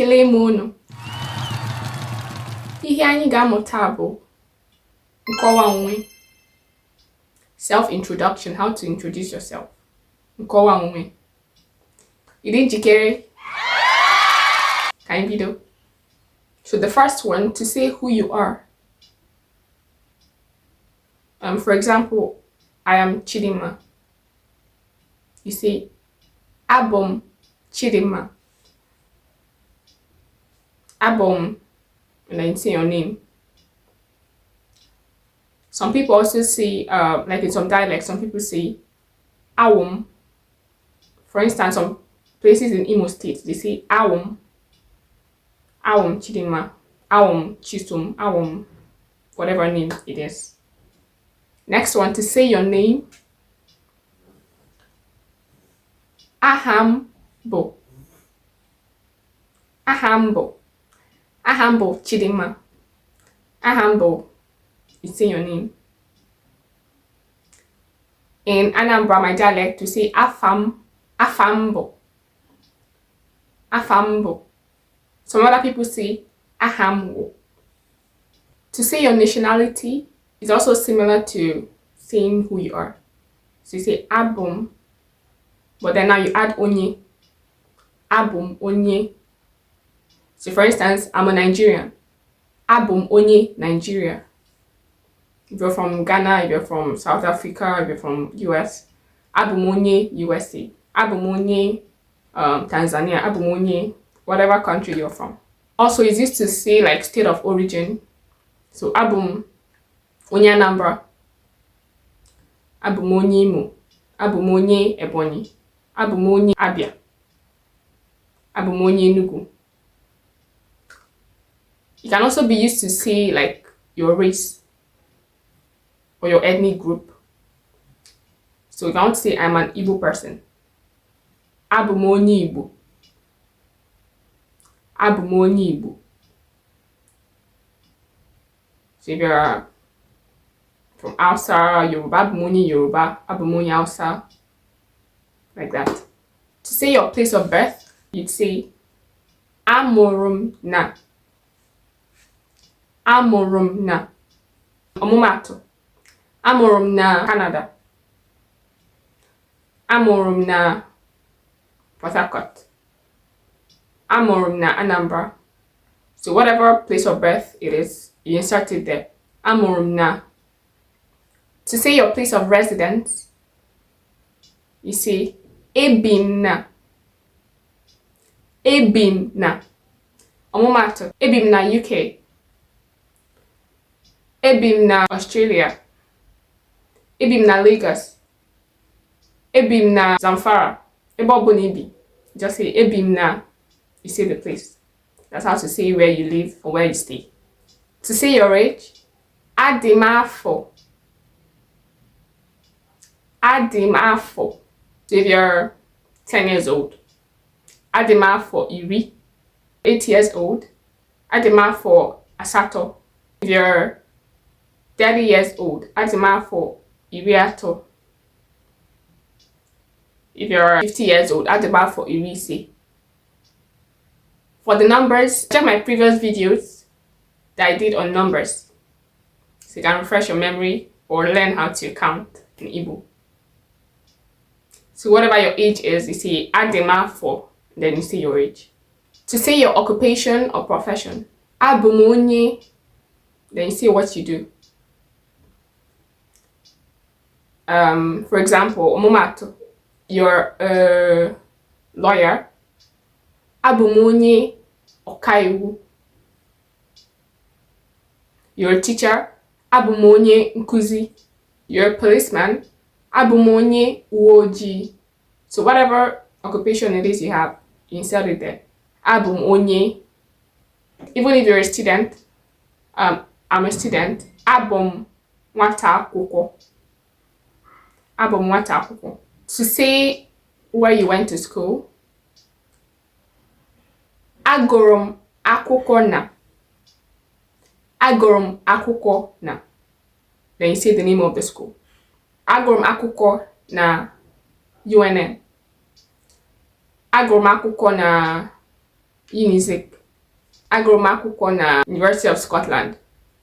Ekele m unu. Ihe anyị ga-amụta bụ nkọwa onwe. Self-introduction, how to introduce yourself. Nkọwa onwe. Ị dị njikere? Ka anyị bido. So the first one, to say who you are. For example, I am Chidimma. You say, Abom Chidimma. Abom, and then say your name. Some people also say, like in some dialects, some people say Awom. For instance, some places in Imo State, they say Awom. Awom Chidimma. Awom Chisum. Awom, whatever name it is. Next one, to say your name. Ahambo. Ahambo. Ahambo Chidimma. Ahambo, you say your name. In Anambra, my dialect, to say Afambo. Afambo. Some other people say Ahamwo. To say your nationality is also similar to saying who you are. So you say Abum, but then now you add Onye. Abum, Onye. So for instance, I'm a Nigerian. Abum, Onye, Nigeria. If you're from Ghana, if you're from South Africa, if you're from US, Abum, Onye, USA. Abum, Onye, Tanzania. Abum, Onye, whatever country you're from. Also, it's used to say like state of origin. So Abum, Onye Anambra. Abum, Onye Imo. Abum, Onye Ebonyi. Abum, Onye Abia. Abum, Onye Enugu. It can also be used to say like your race or your ethnic group. So if I want to say I'm an Igbo person, Abum Onye Igbo. Abum Onye Igbo. So if you're from Hausa, Yoruba, Abum Onye Yoruba, Abum Onye Hausa, like that. To say your place of birth, you'd say Amorum na. Amorum na. Ọmụmatụ. Amorum na Canada. Amorum na Port Harcourt. Amorum na Anambra. So whatever place of birth it is, you insert it there. Amorum na. To say your place of residence, you say Ebim na. Ebim na. Ọmụmatụ. Ebim na UK. Ebim na Australia. Ebim na Lagos. Ebim na Zamfara. Ebe ọbụla ibi. Just say Ebim na. You say the place. That's how to say where you live or where you stay. To say your age, Adim afọ. Adim afọ. So if you're 10 years old, Adim afọ iri. 8 years old, Adim afọ asatọ. If you're 30 years old, Adim afọ iri atọ. If you're 50 years old, Adim afọ iri ise. For the numbers, check my previous videos that I did on numbers, so you can refresh your memory or learn how to count in Igbo. So whatever your age is, you say Adim afọ, then you say your age. To say your occupation or profession, Abum Onye, then you say what you do. For example, ọmụmatụ, you're a lawyer. Abum Onye Ọkaiwu. You're a teacher. Abum Onye Nkuzi. You're a policeman. Abum Onye Uwe Ojii. So whatever occupation it is you have, you insert it there. Abum Onye. Even if you're a student, I'm a student. Abum Nwata Akwụkwọ. Abum Nwata Akwụkwọ. To say where you went to school, Agorum akwụkwọ na. Agorum akwụkwọ na. Then you say the name of the school. Agorum akwụkwọ na UNN. Agorum akwụkwọ na Unizik. Agụrụ m akwụkwọ na University of Scotland.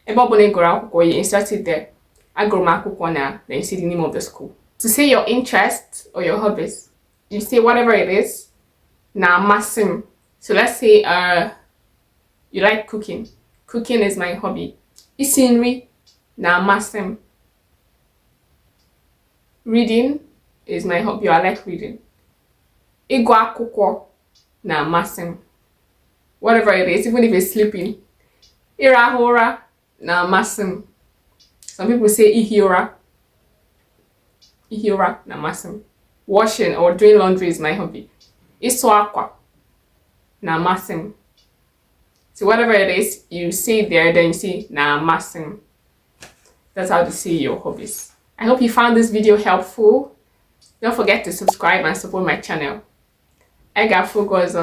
Ebe ọ bụla ị gụrụ akwụkwọ, you insert it there. Agụrụ m akwụkwọ na, then you see the name of the school. To say your interests or your hobbies, you say whatever it is. Na amasị. So let's say you like cooking. Cooking is my hobby. Isi nri na amasị. Reading is my hobby. I like reading. Ịgụ akwụkwọ na amasị. Whatever it is, even if it's sleeping. Ịrahụ ụra na amasị. Some people say ihi ụra. Ihi ụra na amasị. Washing or doing laundry is my hobby. Ịsụ akwa na amasị. So whatever it is, you see there, then you see na amasị. That's how to say your hobbies. I hope you found this video helpful. Don't forget to subscribe and support my channel. I got full goals.